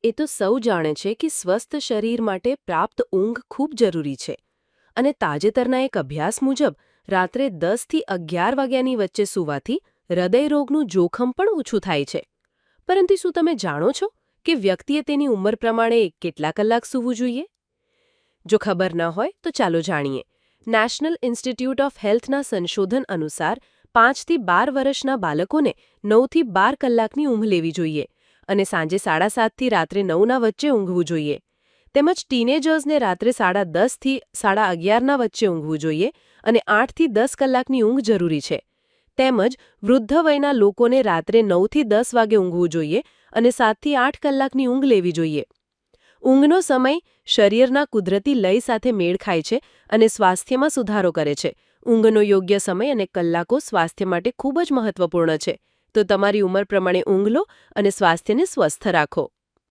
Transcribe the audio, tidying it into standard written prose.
એ તો સૌ જાણે છે કે સ્વસ્થ શરીર માટે પ્રાપ્ત ઊંઘ ખૂબ જરૂરી છે અને તાજેતરના એક અભ્યાસ મુજબ રાત્રે 10થી 11 વાગ્યાની વચ્ચે સૂવાથી હૃદયરોગનું જોખમ પણ ઓછું થાય છે. પરંતુ શું તમે જાણો છો કે વ્યક્તિએ તેની ઉંમર પ્રમાણે કેટલા કલાક સૂવું જોઈએ? જો ખબર ન હોય તો ચાલો જાણીએ. નેશનલ ઇન્સ્ટિટ્યૂટ ઓફ હેલ્થના સંશોધન અનુસાર 5થી 12 વર્ષના બાળકોને 9થી 12 કલાકની ઊંઘ લેવી જોઈએ અને સાંજે 7:30થી રાત્રે 9ના વચ્ચે ઊંઘવું જોઈએ. તેમજ ટીનેજર્સને રાત્રે 10:30થી 11:30ના વચ્ચે ઊંઘવું જોઈએ અને 8થી 10 કલાકની ઊંઘ જરૂરી છે. તેમજ વૃદ્ધ વયના લોકોને રાત્રે 9થી 10 વાગે ઊંઘવું જોઈએ અને 7થી 8 કલાકની ઊંઘ લેવી જોઈએ. ઊંઘનો સમય શરીરના કુદરતી લય સાથે મેળ ખાય છે અને સ્વાસ્થ્યમાં સુધારો કરે છે. ઊંઘનો યોગ્ય સમય અને કલાકો સ્વાસ્થ્ય માટે ખૂબ જ મહત્વપૂર્ણ છે. તો તમારી ઉંમર પ્રમાણે ઊંઘ લો અને સ્વાસ્થ્યને સ્વસ્થ રાખો.